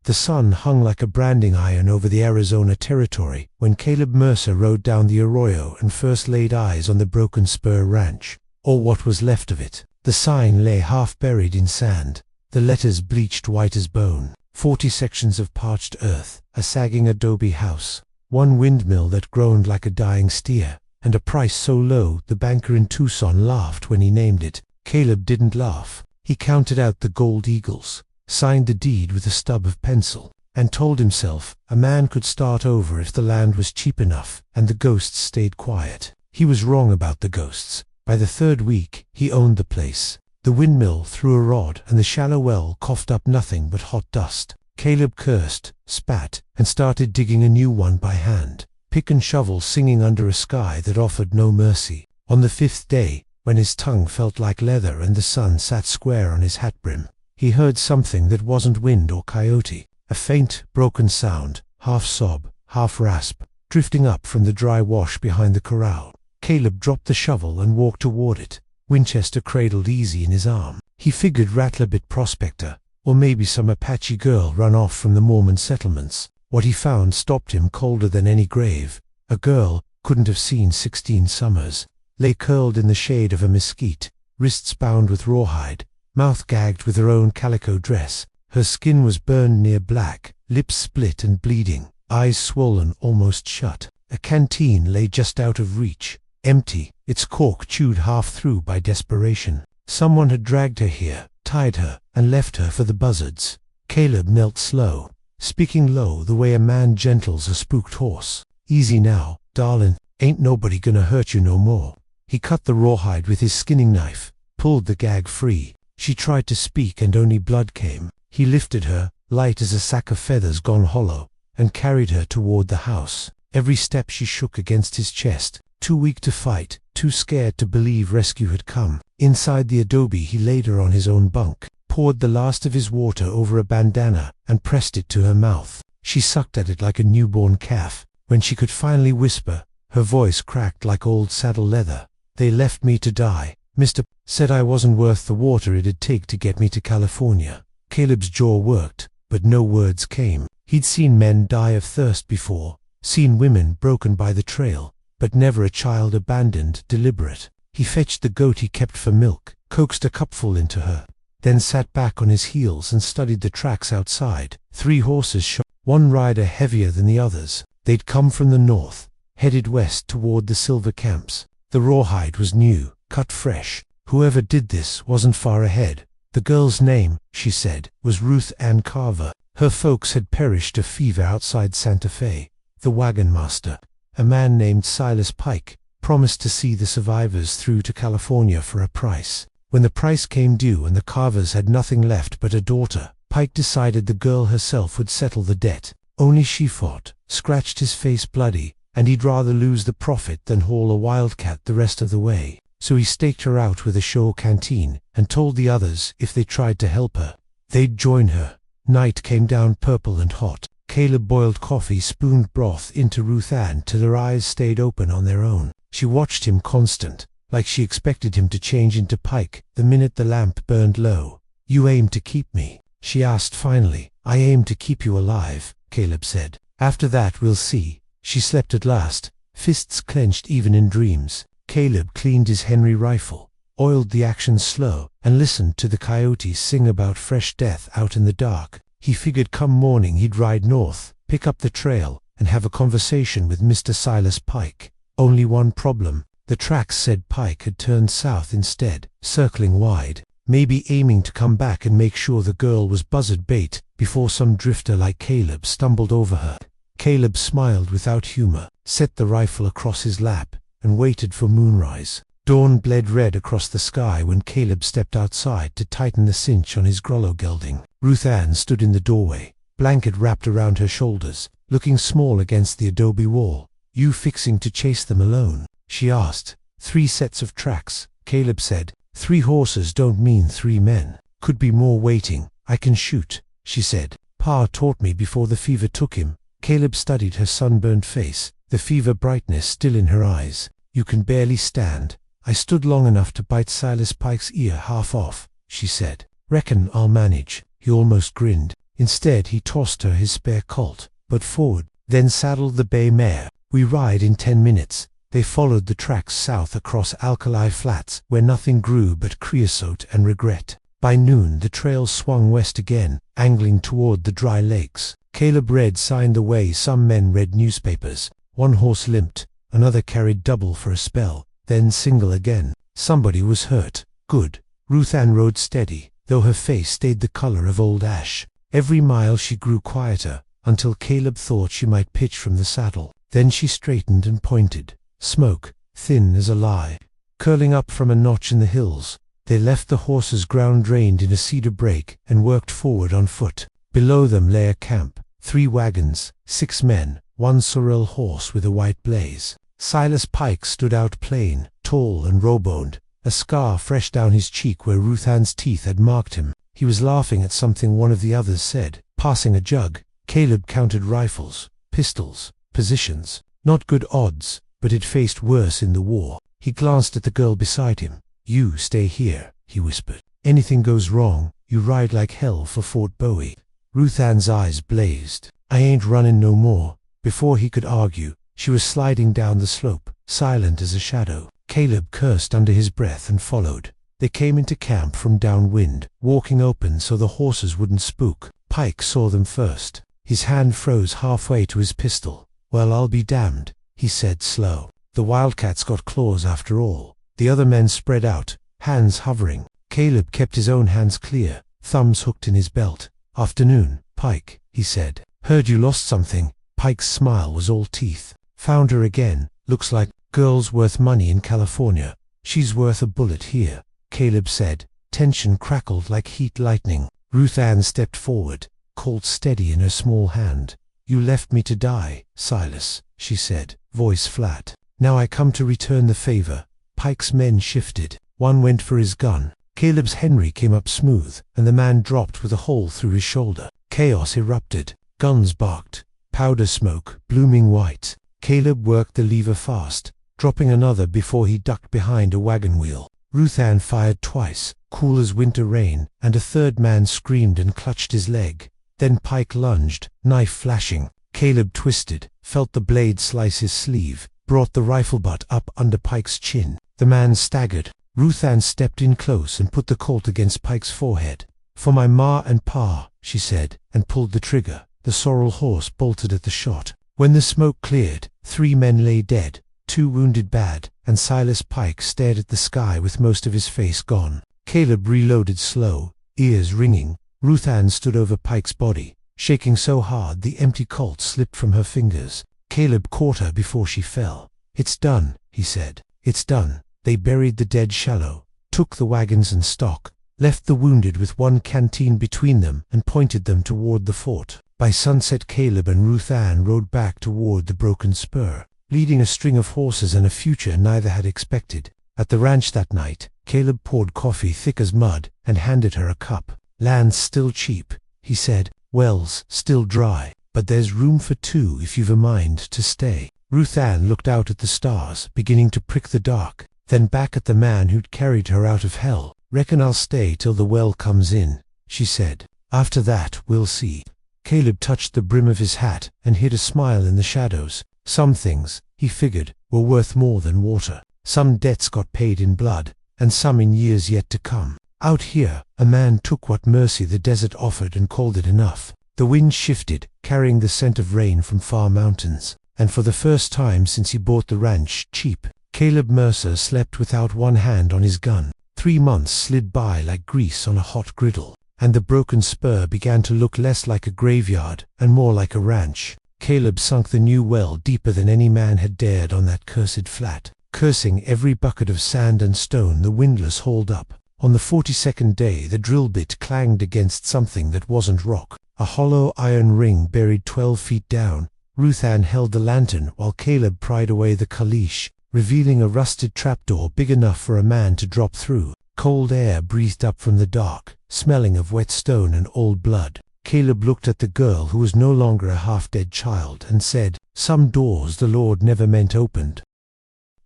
The sun hung like a branding iron over the Arizona territory when Caleb Mercer rode down the arroyo and first laid eyes on the Broken Spur Ranch, or what was left of it. The sign lay half buried in sand, the letters bleached white as bone, 40 sections of parched earth, a sagging adobe house, one windmill that groaned like a dying steer, and a price so low the banker in Tucson laughed when he named it. Caleb didn't laugh. He counted out the gold eagles, signed the deed with a stub of pencil, and told himself a man could start over if the land was cheap enough and the ghosts stayed quiet. He was wrong about the ghosts. By the third week, he owned the place. The windmill threw a rod and the shallow well coughed up nothing but hot dust. Caleb cursed, spat, and started digging a new one by hand, pick and shovel singing under a sky that offered no mercy. On the 5th day, when his tongue felt like leather and the sun sat square on his hat brim, he heard something that wasn't wind or coyote, a faint, broken sound, half sob, half rasp, drifting up from the dry wash behind the corral. Caleb dropped the shovel and walked toward it, Winchester cradled easy in his arm. He figured Rattlebit prospector, or maybe some Apache girl run off from the Mormon settlements. What he found stopped him colder than any grave. A girl, couldn't have seen 16 summers, lay curled in the shade of a mesquite, wrists bound with rawhide, mouth gagged with her own calico dress. Her skin was burned near black, lips split and bleeding, eyes swollen almost shut. A canteen lay just out of reach, empty, its cork chewed half through by desperation. Someone had dragged her here, tied her, and left her for the buzzards. Caleb knelt slow, speaking low the way a man gentles a spooked horse. "Easy now, darlin', ain't nobody gonna hurt you no more." He cut the rawhide with his skinning knife, pulled the gag free. She tried to speak and only blood came. He lifted her, light as a sack of feathers gone hollow, and carried her toward the house. Every step she shook against his chest, too weak to fight, too scared to believe rescue had come. Inside the adobe he laid her on his own bunk, poured the last of his water over a bandana, and pressed it to her mouth. She sucked at it like a newborn calf. When she could finally whisper, her voice cracked like old saddle leather. "They left me to die. Mr. said I wasn't worth the water it'd take to get me to California." Caleb's jaw worked, but no words came. He'd seen men die of thirst before, seen women broken by the trail, but never a child abandoned deliberate. He fetched the goat he kept for milk, coaxed a cupful into her, then sat back on his heels and studied the tracks outside. 3 horses shot, one rider heavier than the others. They'd come from the north, headed west toward the silver camps. The rawhide was new, cut fresh. Whoever did this wasn't far ahead. The girl's name, she said, was Ruth Ann Carver. Her folks had perished of fever outside Santa Fe. The wagon master, a man named Silas Pike, promised to see the survivors through to California for a price. When the price came due and the Carvers had nothing left but a daughter, Pike decided the girl herself would settle the debt. Only she fought, scratched his face bloody, and he'd rather lose the profit than haul a wildcat the rest of the way. So he staked her out with a show canteen, and told the others if they tried to help her, they'd join her. Night came down purple and hot. Caleb boiled coffee, spooned broth into Ruth Ann till her eyes stayed open on their own. She watched him constant, like she expected him to change into Pike the minute the lamp burned low. "You aim to keep me?" she asked finally. "I aim to keep you alive," Caleb said. "After that we'll see." She slept at last, fists clenched even in dreams. Caleb cleaned his Henry rifle, oiled the action slow, and listened to the coyotes sing about fresh death out in the dark. He figured come morning he'd ride north, pick up the trail, and have a conversation with Mr. Silas Pike. Only one problem. The tracks said Pike had turned south instead, circling wide, maybe aiming to come back and make sure the girl was buzzard bait before some drifter like Caleb stumbled over her. Caleb smiled without humor, set the rifle across his lap, and waited for moonrise. Dawn bled red across the sky when Caleb stepped outside to tighten the cinch on his grollo gelding. Ruth Ann stood in the doorway, blanket wrapped around her shoulders, looking small against the adobe wall. "You fixing to chase them alone?" she asked. 3 sets of tracks, Caleb said. 3 horses don't mean 3 men. Could be more waiting. "I can shoot," she said. "Pa taught me before the fever took him." Caleb studied her sunburned face, the fever brightness still in her eyes. "You can barely stand." "I stood long enough to bite Silas Pike's ear half off," she said. "Reckon I'll manage." He almost grinned. Instead he tossed her his spare colt. But forward, then saddled the bay mare. We ride in 10 minutes. They followed the tracks south across alkali flats, where nothing grew but creosote and regret. By noon the trail swung west again, angling toward the dry lakes. Caleb read signed the way. Some men read newspapers. One horse limped, another carried double for a spell, then single again. Somebody was hurt. Good. Ruth Ann rode steady, though her face stayed the color of old ash. Every mile she grew quieter, until Caleb thought she might pitch from the saddle. Then she straightened and pointed. Smoke, thin as a lie, curling up from a notch in the hills. They left the horses ground drained in a cedar brake and worked forward on foot. Below them lay a camp, 3 wagons, 6 men, 1 sorrel horse with a white blaze. Silas Pike stood out plain, tall and raw-boned, a scar fresh down his cheek where Ruth Ann's teeth had marked him. He was laughing at something one of the others said. Passing a jug, Caleb counted rifles, pistols, positions. Not good odds, but he'd faced worse in the war. He glanced at the girl beside him. "You stay here," he whispered. "Anything goes wrong, you ride like hell for Fort Bowie." Ruth Ann's eyes blazed. "I ain't running no more." Before he could argue, she was sliding down the slope, silent as a shadow. Caleb cursed under his breath and followed. They came into camp from downwind, walking open so the horses wouldn't spook. Pike saw them first. His hand froze halfway to his pistol. "Well, I'll be damned," he said slow. "The wildcats got claws after all." The other men spread out, hands hovering. Caleb kept his own hands clear, thumbs hooked in his belt. "Afternoon, Pike," he said. "Heard you lost something." Pike's smile was all teeth. "Found her again. Looks like girl's worth money in California. She's worth a bullet here," Caleb said. Tension crackled like heat lightning. Ruth Ann stepped forward, Colt steady in her small hand. "You left me to die, Silas," she said, voice flat. "Now I come to return the favor." Pike's men shifted. One went for his gun. Caleb's Henry came up smooth, and the man dropped with a hole through his shoulder. Chaos erupted. Guns barked. Powder smoke, blooming white. Caleb worked the lever fast, dropping another before he ducked behind a wagon wheel. Ruth Ann fired twice, cool as winter rain, and a third man screamed and clutched his leg. Then Pike lunged, knife flashing. Caleb twisted, felt the blade slice his sleeve, brought the rifle butt up under Pike's chin. The man staggered. Ruth Ann stepped in close and put the Colt against Pike's forehead. "For my ma and pa," she said, and pulled the trigger. The sorrel horse bolted at the shot. When the smoke cleared, 3 men lay dead, 2 wounded bad, and Silas Pike stared at the sky with most of his face gone. Caleb reloaded slow, ears ringing. Ruth Ann stood over Pike's body, shaking so hard the empty Colt slipped from her fingers. Caleb caught her before she fell. "It's done," he said. "It's done." They buried the dead shallow, took the wagons and stock, left the wounded with 1 canteen between them, and pointed them toward the fort. By sunset Caleb and Ruth Ann rode back toward the Broken Spur, leading a string of horses and a future neither had expected. At the ranch that night, Caleb poured coffee thick as mud and handed her a cup. "Land's still cheap," he said. "Wells still dry, but there's room for 2 if you've a mind to stay." Ruth Ann looked out at the stars, beginning to prick the dark, then back at the man who'd carried her out of hell. "Reckon I'll stay till the well comes in," she said. "After that, we'll see." Caleb touched the brim of his hat and hid a smile in the shadows. Some things, he figured, were worth more than water. Some debts got paid in blood, and some in years yet to come. Out here, a man took what mercy the desert offered and called it enough. The wind shifted, carrying the scent of rain from far mountains, and for the first time since he bought the ranch cheap, Caleb Mercer slept without one hand on his gun. 3 months slid by like grease on a hot griddle, and the Broken Spur began to look less like a graveyard and more like a ranch. Caleb sunk the new well deeper than any man had dared on that cursed flat, cursing every bucket of sand and stone the windlass hauled up. On the 42nd day the drill bit clanged against something that wasn't rock, a hollow iron ring buried 12 feet down. Ruth Ann held the lantern while Caleb pried away the caliche, revealing a rusted trapdoor big enough for a man to drop through. Cold air breathed up from the dark, smelling of wet stone and old blood. Caleb looked at the girl who was no longer a half-dead child and said, "Some doors the Lord never meant opened."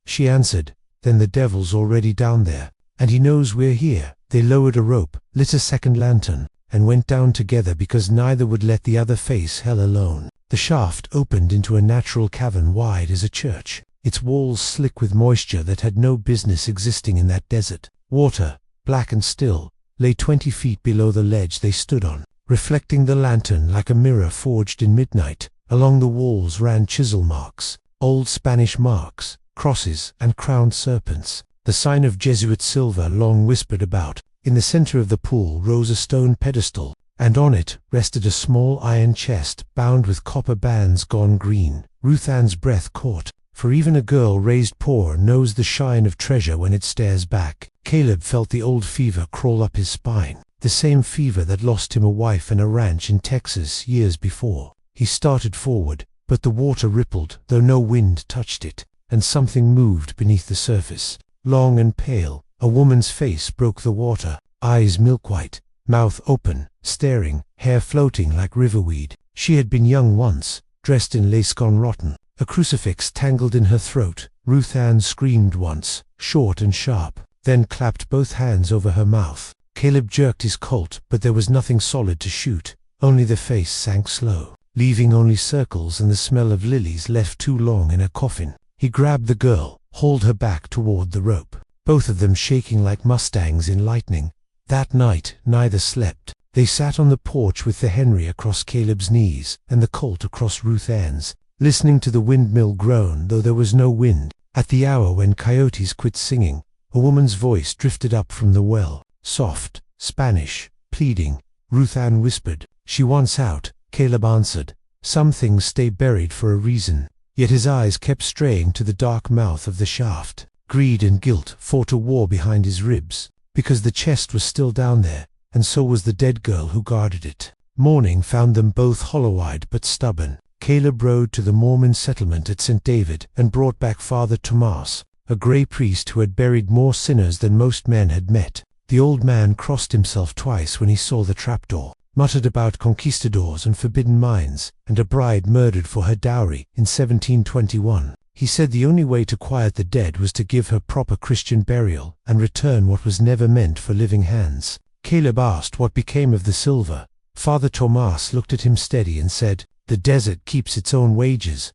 She answered, "Then the devil's already down there, and he knows we're here." They lowered a rope, lit a second lantern. and went down together because neither would let the other face hell alone. The shaft opened into a natural cavern wide as a church, its walls slick with moisture that had no business existing in that desert. Water, black and still, lay 20 feet below the ledge they stood on, reflecting the lantern like a mirror forged in midnight. Along the walls ran chisel marks, old Spanish marks, crosses, and crowned serpents, the sign of Jesuit silver long whispered about. In the center of the pool rose a stone pedestal, and on it rested a small iron chest bound with copper bands gone green. Ruth Ann's breath caught, for even a girl raised poor knows the shine of treasure when it stares back. Caleb felt the old fever crawl up his spine, the same fever that lost him a wife and a ranch in Texas years before. He started forward, but the water rippled, though no wind touched it, and something moved beneath the surface. Long and pale, a woman's face broke the water, eyes milk-white, mouth open, staring, hair floating like riverweed. She had been young once, dressed in lace gone rotten, a crucifix tangled in her throat. Ruth Ann screamed once, short and sharp, then clapped both hands over her mouth. Caleb jerked his Colt, but there was nothing solid to shoot. Only the face sank slow, leaving only circles and the smell of lilies left too long in a coffin. He grabbed the girl, hauled her back toward the rope, both of them shaking like mustangs in lightning. That night neither slept. They sat on the porch with the Henry across Caleb's knees and the Colt across Ruth Ann's, listening to the windmill groan though there was no wind. At the hour when coyotes quit singing, a woman's voice drifted up from the well, soft, Spanish, pleading. Ruth Ann whispered, "She wants out." Caleb answered, "Some things stay buried for a reason." Yet his eyes kept straying to the dark mouth of the shaft. Greed and guilt fought a war behind his ribs, because the chest was still down there, and so was the dead girl who guarded it. Morning found them both hollow-eyed but stubborn. Caleb rode to the Mormon settlement at St. David and brought back Father Tomas, a grey priest who had buried more sinners than most men had met. The old man crossed himself twice when he saw the trapdoor, muttered about conquistadors and forbidden mines, and a bride murdered for her dowry in 1721. He said the only way to quiet the dead was to give her proper Christian burial and return what was never meant for living hands. Caleb asked what became of the silver. Father Tomas looked at him steady and said, "The desert keeps its own wages.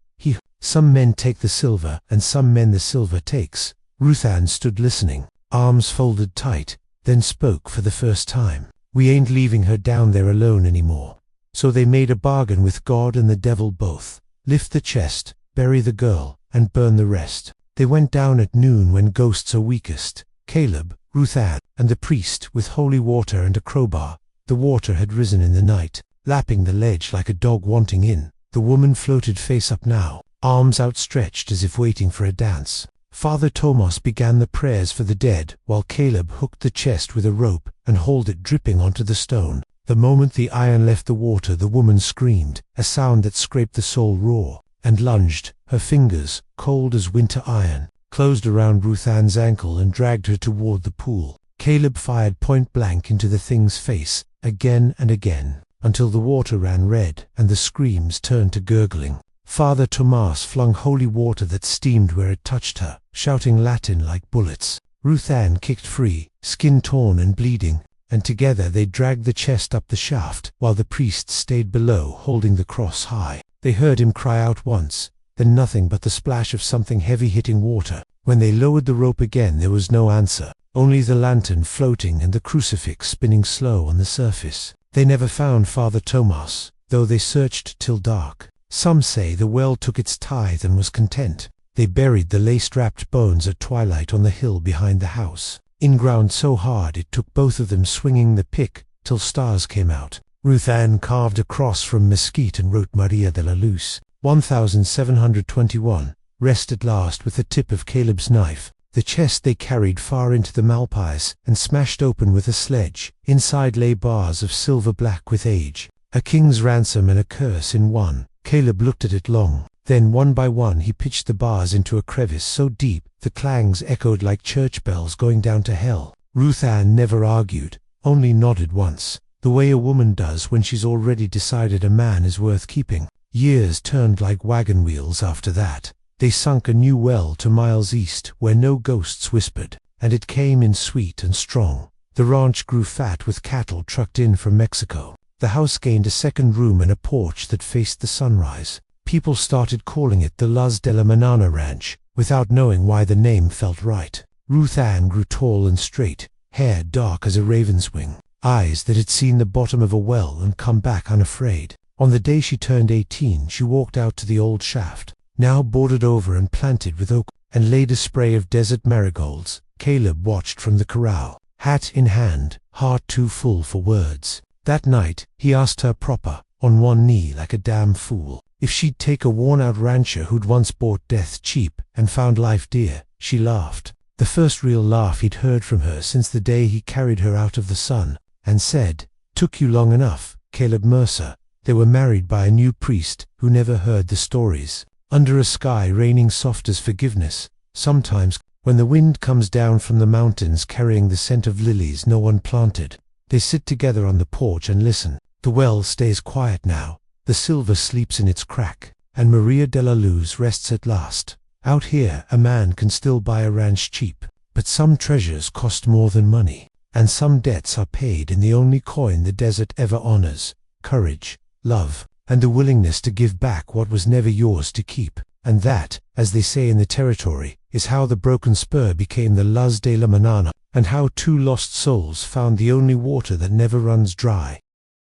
Some men take the silver, and some men the silver takes." Ruth Ann stood listening, arms folded tight, then spoke for the first time. "We ain't leaving her down there alone anymore." So they made a bargain with God and the devil both. Lift the chest, bury the girl, and burn the rest. They went down at noon when ghosts are weakest. Caleb, Ruth Ann, and the priest with holy water and a crowbar. The water had risen in the night, lapping the ledge like a dog wanting in. The woman floated face up now, arms outstretched as if waiting for a dance. Father Tomas began the prayers for the dead, while Caleb hooked the chest with a rope and hauled it dripping onto the stone. The moment the iron left the water, the woman screamed, a sound that scraped the soul raw, and lunged. Her fingers, cold as winter iron, closed around Ruth Ann's ankle and dragged her toward the pool. Caleb fired point blank into the thing's face, again and again, until the water ran red and the screams turned to gurgling. Father Tomas flung holy water that steamed where it touched her, shouting Latin like bullets. Ruth Ann kicked free, skin torn and bleeding, and together they dragged the chest up the shaft, while the priest stayed below holding the cross high. They heard him cry out once, then nothing but the splash of something heavy hitting water. When they lowered the rope again there was no answer, only the lantern floating and the crucifix spinning slow on the surface. They never found Father Tomas, though they searched till dark. Some say the well took its tithe and was content. They buried the lace-wrapped bones at twilight on the hill behind the house, in-ground so hard it took both of them swinging the pick till stars came out. Ruth Ann carved a cross from mesquite and wrote Maria de la Luz, 1721, rest at last with the tip of Caleb's knife. The chest they carried far into the Malpais and smashed open with a sledge. Inside lay bars of silver black with age, a king's ransom and a curse in one. Caleb looked at it long. Then one by one he pitched the bars into a crevice so deep the clangs echoed like church bells going down to hell. Ruth Ann never argued, only nodded once, the way a woman does when she's already decided a man is worth keeping. Years turned like wagon wheels after that. They sunk a new well 2 miles east where no ghosts whispered, and it came in sweet and strong. The ranch grew fat with cattle trucked in from Mexico. The house gained a second room and a porch that faced the sunrise. People started calling it the Las de la Mañana Ranch, without knowing why the name felt right. Ruth Ann grew tall and straight, hair dark as a raven's wing, eyes that had seen the bottom of a well and come back unafraid. On the day she turned 18, she walked out to the old shaft, now boarded over and planted with oak, and laid a spray of desert marigolds. Caleb watched from the corral, hat in hand, heart too full for words. That night, he asked her proper, on one knee like a damn fool, if she'd take a worn-out rancher who'd once bought death cheap and found life dear. She laughed, the first real laugh he'd heard from her since the day he carried her out of the sun, and said, "Took you long enough, Caleb Mercer." They were married by a new priest who never heard the stories. Under a sky raining soft as forgiveness, sometimes, when the wind comes down from the mountains carrying the scent of lilies no one planted, they sit together on the porch and listen. The well stays quiet now, the silver sleeps in its crack, and Maria de la Luz rests at last. Out here, a man can still buy a ranch cheap, but some treasures cost more than money, and some debts are paid in the only coin the desert ever honors: courage, love, and the willingness to give back what was never yours to keep. And that, as they say in the territory, is how the Broken Spur became the Las de la Mañana, and how two lost souls found the only water that never runs dry.